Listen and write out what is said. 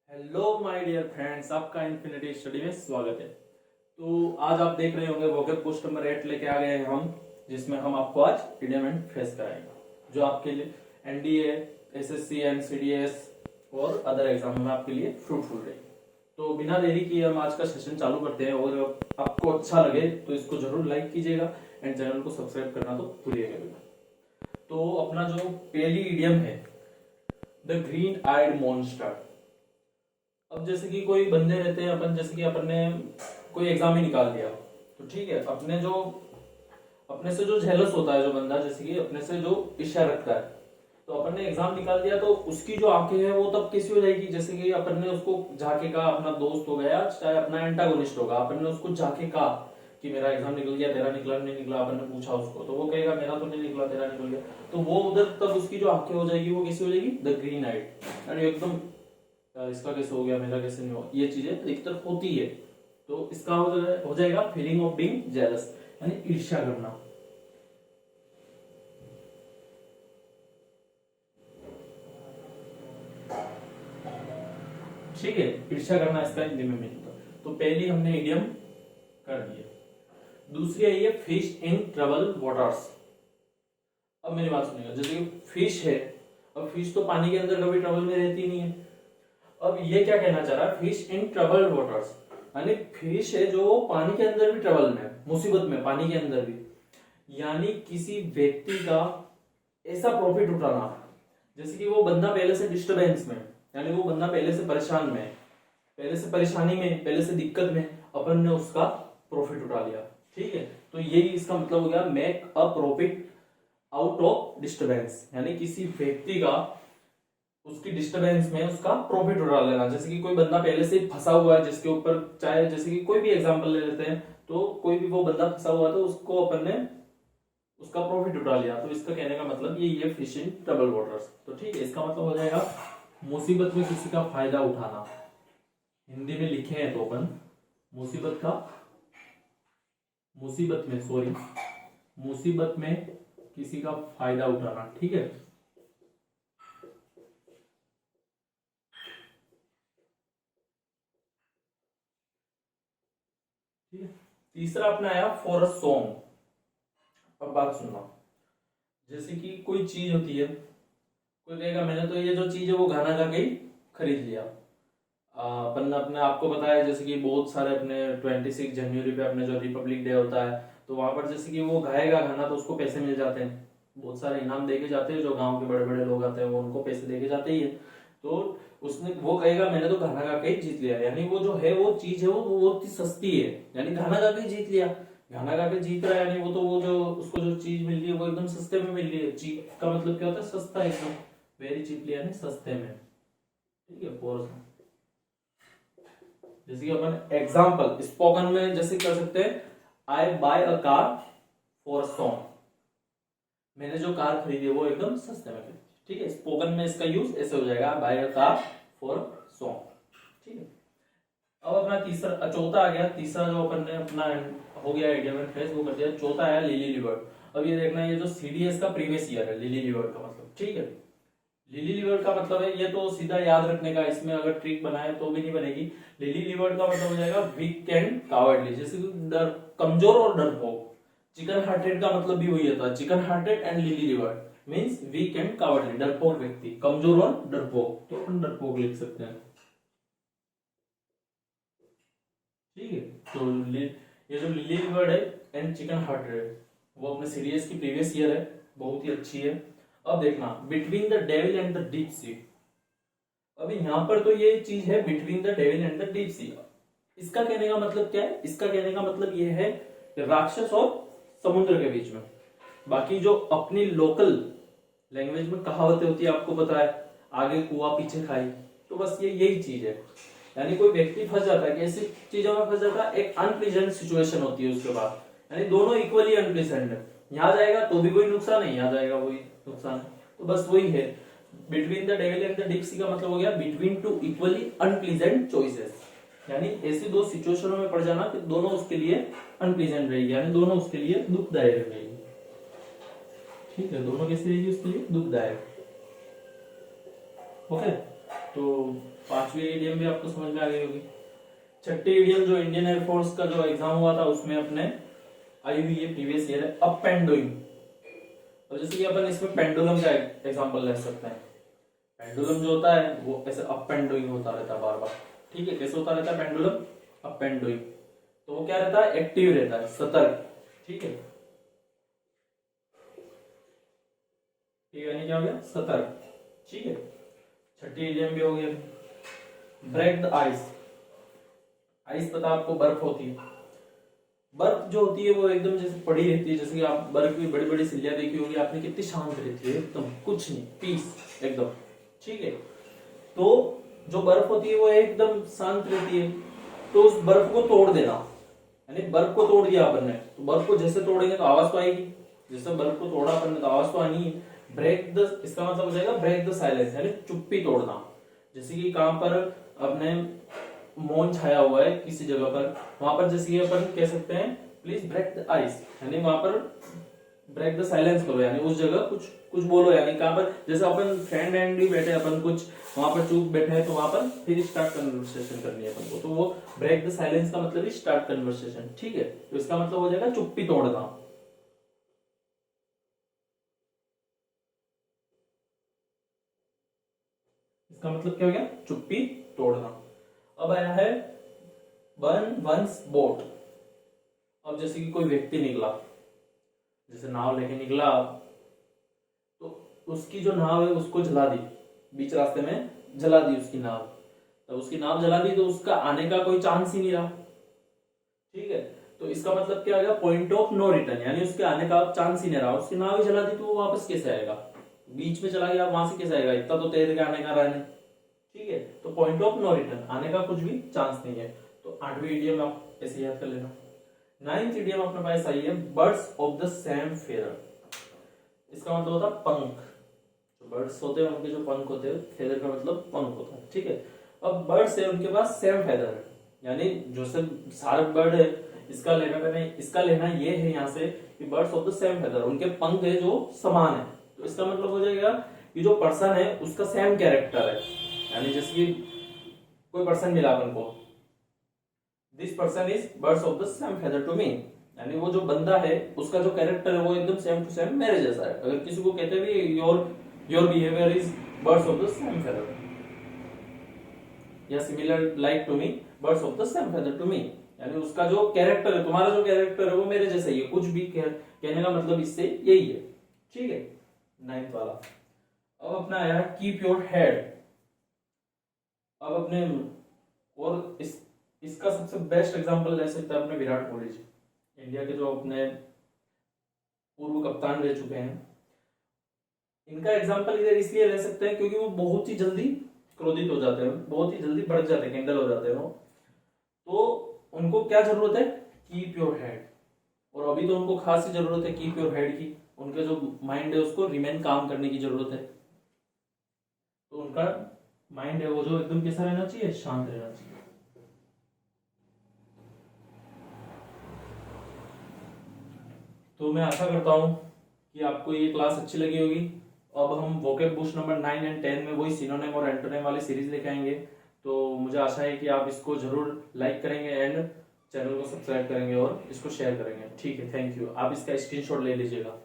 Hello my dear friends, आपका infinity study में स्वागत है। तो आज आप देख रहे होंगे वोकैब पोस्ट नंबर 8 लेके आ गए हैं हम, जिसमें हम आपको आज इडियम एंड फ्रेज कराएंगे, जो आपके लिए एनडीए, एसएससी, एनसीडीएस और अदर एग्जाम में आपके लिए फ्रूटफुल रहेगी। तो बिना देरी किए हम आज का सेशन चालू करते हैं, और आपको अच्छा लगे तो इसको जरूर लाइक कीजिएगा एंड चैनल को सब्सक्राइब करना तो भूलिएगा। तो अपना जो पहली इडियम है, द ग्रीन आइड मॉन्स्टर। अब जैसे कि कोई बंदे रहते हैं, अपन जैसे कि अपन ने कोई एग्जाम ही निकाल दिया, तो ठीक है, अपने से जो जेलस होता है जो बंदा, जैसे कि अपने से जो ईर्ष्या रखता है, तो अपन ने एग्जाम निकाल दिया तो उसकी जो आंखें हैं वो तब कैसी हो जाएगी, जैसे कि अपन ने उसको जाके कहा, अपना दोस्त हो गया चाहे अपना एंटागोनिस्ट होगा, अपन ने उसको जाके कहा कि मेरा एग्जाम निकल गया, तेरा निकला नहीं निकला, अपन ने पूछा उसको, तो वो कहेगा मेरा तो नहीं निकला, तेरा निकल गया। तो वो उधर तब उसकी जो आंखें हो जाएगी वो कैसी हो जाएगी, द ग्रीन आइड, यानी एकदम इसका कैसे हो गया, मेरा कैसे नहीं हुआ, ये चीजें अधिकतर होती है। तो इसका हो जाएगा फीलिंग ऑफ बीइंग जेलस, यानी ईर्ष्या करना। ठीक है, ईर्ष्या करना इसका हिंदी में मीनिंग था। तो पहली हमने इडियम कर दी है। दूसरी आई है फिश इन ट्रबल वाटर्स। अब मेरी बात सुनिएगा, जैसे कि फिश है, अब फिश तो पानी के अंदर कभी ट्रबल में रहती नहीं है। अब ये क्या कहना चाह रहा है, फिश इन ट्रबल वाटर्स, यानी फिश है जो पानी के अंदर भी ट्रबल में, मुसीबत में, पानी के अंदर भी, यानी किसी व्यक्ति का ऐसा प्रॉफिट उठाना, जैसे कि वो बंदा पहले से डिस्टरबेंस में, यानी वो बंदा पहले से परेशान में, पहले से परेशानी में, पहले से दिक्कत में, अपन ने उसका प्रॉफिट उठा लिया। ठीक है, तो यही इसका मतलब हो गया, make a profit out of disturbance, यानी किसी व्यक्ति का उसकी डिस्टरबेंस में उसका प्रॉफिट उठा लेना। जैसे कि कोई बंदा पहले से फंसा हुआ है जिसके ऊपर, चाहे जैसे कि कोई भी एग्जांपल ले लेते हैं, तो कोई भी वो बंदा फंसा हुआ है तो उसको अपन ने उसका प्रॉफिट उठा लिया। तो इसका कहने का मतलब ये है फिश इन ट्रबल वाटर्स। तो ठीक है, इसका मतलब हो जाएगा मुसीबत में किसी का फायदा उठाना। हिंदी में लिखे हैं तो अपन मुसीबत में किसी का फायदा उठाना। ठीक है, ठीक है। तीसरा अपना आया फॉर अ सॉन्ग। अब बात सुनना, जैसे कि कोई चीज होती है, कोई कहेगा मैंने तो ये जो चीज है वो गाना गा के ही खरीद लिया। अपन ने अपने आपको बताया, जैसे कि बहुत सारे अपने 26 जनवरी पे अपने जो रिपब्लिक डे होता है, तो वहां पर जैसे कि वो गाएगा गाना तो उसको पैसे मिल जाते हैं, बहुत सारे इनाम देके जाते हैं, जो गांव के बड़े बड़े लोग आते हैं वो उनको पैसे देके जाते ही है। तो उसने वो कहेगा मैंने तो गाना गा के ही जीत लिया, यानी वो जो है वो चीज है वो बहुत ही सस्ती है, यानी गाना गा के जीत लिया। गाना गा के जीत रहा है, यानी वो तो वो जो उसको जो चीज मिल रही है वो एकदम सस्ते में मिल रही है। चीप का मतलब क्या होता है, सस्ता, एकदम वेरी चीपली, यानी सस्ते में। ठीक है, फॉर, जैसे कि अपन एग्जाम्पल स्पोकन में जैसे कर सकते हैं, I buy a car for song, मैंने जो कार खरीदी है वो एकदम सस्ते में खरीदी। ठीक है, स्पोकन में इसका यूज ऐसे हो जाएगा, buy a car for song. ठीक है, अब अपना तीसरा चौथा आ गया, तीसरा जो अपन ने अपना हो गया इडियम एंड फ्रेज वो कर दिया। चौथा आया लिली लिवर्ड। अब ये देखना, ये जो सीडीएस का प्रीवियस ईयर है, लिली लिवर्ड का मतलब, ठीक है, लिली लिवर्ड का मतलब है, ये तो सीधा याद रखने का, इसमें अगर ट्रिक बनाए तो भी नहीं बनेगी। लिली लिवर्ड का मतलब हो जाएगा वीक एंड कावर्डली, जैसे डर, कमजोर और डरपोक। चिकन हार्टेड का मतलब भी वही होता है, chicken hearted and lily livered means weak and cowardly, डरपोक व्यक्ति, कमजोर और डरपोक, तो अपन डरपोक लिख सकते हैं। ठीक है, तो ये जो लिली लिवर्ड है एंड चिकन हार्टेड, वो अपने सीरीज की प्रीवियस ईयर है, बहुत ही अच्छी है। अब देखना, between the devil and the deep sea. अभी यहां पर तो ये चीज है between the devil and the deep sea. इसका कहने का मतलब क्या है, इसका कहने का मतलब ये है राक्षस और समुद्र के बीच में। बाकी जो अपनी लोकल लैंग्वेज में कहावतें होती है, आपको पता है, आगे कुआ पीछे खाई, तो बस ये यही चीज है। यानी कोई व्यक्ति फंस जाता है कि ऐसी चीजों में फंस जाता है, एक अनप्लीजेंट सिचुएशन होती है उसके बाद, यानी दोनों इक्वली अनप्लीजेंट है, यहाँ जाएगा तो भी कोई नुकसान है, यहाँ जाएगा वही नुकसान है। तो बस वही है, between the devil and the deep sea का मतलब हो गया between two equally unpleasant choices, यानी ऐसी दो सिचुएशनों में पड़ जाना कि दोनों उसके लिए अनप्लीजेंट रहेगी, यानी दोनों उसके लिए दुखदायक रहेगी। ठीक है, दोनों कैसी रहेगी उसके लिए, दुखदायक। ओके, तो पांचवी इडियम भी आपको समझ में आ गई होगी। छठी इडियम जो इंडियन एयरफोर्स का जो एग्जाम हुआ था उसमें अपने आई हुई है, प्रीवियस ईयर है, अप एंड डूइंग। तो जैसे कि अपन इसमें पेंडुलम का एग्जांपल ले सकते हैं। पेंडुलम जो होता है वो ऐसे अप एंड डूइंग होता रहता है बार बार। ठीक है, कैसे होता रहता है पेंडुलम? Up and doing. तो वो क्या रहता है? एक्टिव रहता है, सतर्क। ठीक है, यानी क्या हो गया? सतर्क। ठीक है, छठी इडियम भी हो गया। Break the ice. आइस पता आपको बर्फ होती है। बर्फ जो होती है वो एकदम जैसे पड़ी रहती है, जैसे कि आप बर्फ की बड़ी बड़ी सिल्लियां देखी होगी आपने, कितनी शांत रहती है, एकदम कुछ नहीं, पीस एकदम। ठीक है, तो जो बर्फ होती है वो एकदम शांत रहती है। तो उस बर्फ को तोड़ देना, यानी बर्फ को तोड़ दिया अपन ने, तो बर्फ को जैसे तोड़ेंगे तो आवाज तो आएगी। जैसे बर्फ को तोड़ा अपन ने तो आवाज तो आनी है। ब्रेक द, इसका मतलब हो जाएगा ब्रेक द साइलेंस, यानी चुप्पी तोड़ना। जैसे कि कहां पर अपने मौन छाया हुआ है किसी जगह पर, वहां पर जैसे कि अपन कह सकते हैं प्लीज ब्रेक द आइस, यानी वहां पर ब्रेक द साइलेंस करो, यानी उस जगह कुछ कुछ बोलो। यानी कहां पर जैसे अपन फ्रेंड एंड भी बैठे अपन कुछ वहां पर चुप बैठे हैं, तो वहां पर फिर स्टार्ट कन्वर्सेशन करनी है अपन को, तो वो ब्रेक द साइलेंस का मतलब ही स्टार्ट कन्वर्सेशन। ठीक है, तो इसका मतलब हो जाएगा चुप्पी तोड़ना। इसका मतलब क्या हो गया? चुप्पी तोड़ना। अब आया है बर्न वंस बोट। अब जैसे कि कोई व्यक्ति निकला, जैसे नाव लेके निकला, तो उसकी जो नाव है उसको जला दी, बीच रास्ते में जला दी उसकी नाव। तो उसकी नाव जला दी तो उसका आने का कोई चांस ही नहीं रहा। ठीक है, तो इसका मतलब क्या आएगा? पॉइंट ऑफ नो रिटर्न, यानी उसके आने का चांस ही नहीं रहा। उसकी नाव ही जला दी तो वो वापस कैसे आएगा? बीच में चला गया, वहां से कैसे आएगा? इतना तो तैर के आने का रहा नहीं। ठीक है, तो पॉइंट ऑफ नो रिटर्न, आने का कुछ भी चांस नहीं है। तो आठवीं इडियम आप ऐसे याद कर लेना। नाइन्थ इडियम अपने पास आई है birds of the same feather. इसका मतलब होता है पंख। जो बर्ड्स होते हैं उनके जो पंख होते हैं, फेदर का मतलब पंख होता है। ठीक है, अब बर्ड्स है उनके पास सेम फेदर है, यानी जो सब सारे बर्ड है, इसका लेना ये है यहाँ से कि birds of the same feather, उनके पंख है जो समान है। तो इसका मतलब हो जाएगा कि जो पर्सन है उसका सेम कैरेक्टर है, यानी जैसे कि कोई पर्सन मिला अपन को, this person is birds of the same feather to me, यानी वो जो बंदा है उसका जो कैरेक्टर है वो एकदम सेम टू सेम मेरे जैसा है। अगर किसी को कहते भी your your behaviour is birds of the same feather, या similar like to me birds of the same feather to me, यानी उसका जो कैरेक्टर है, तुम्हारा जो कैरेक्टर है वो मेरे जैसा ही है। कुछ भी कहने का मतलब इससे यही है। ठीक है, नाइन्थ वाला। अब अपना आया कीप योर हेड। अब अपने और इसका सबसे बेस्ट एग्जांपल ले सकते हैं अपने विराट कोहली जी, इंडिया के जो अपने पूर्व कप्तान रह चुके हैं। इनका एग्जांपल इधर इसलिए ले सकते हैं क्योंकि वो बहुत ही जल्दी क्रोधित हो जाते हैं, बहुत ही जल्दी भड़क जाते हैं, कैंडल हो जाते हैं वो। तो उनको क्या जरूरत है? Keep your head. और अभी तो उनको खास ही जरूरत है कीप योर हेड की। उनके जो माइंड है उसको रिमेन काम करने की जरूरत है। तो उनका माइंड है वो जो एकदम कैसा रहना चाहिए? शांत रहना चाहिए। तो मैं आशा करता हूं कि आपको ये क्लास अच्छी लगी होगी। अब हम वोकैब बूस्ट नंबर 9 एंड 10 में वही सिनोनिम और एंटोनिम वाली सीरीज लेके आएंगे। तो मुझे आशा है कि आप इसको जरूर लाइक करेंगे एंड चैनल को सब्सक्राइब करेंगे और इसको शेयर करेंगे। ठीक है, थैंक यू। आप इसका स्क्रीनशॉट ले लीजिएगा।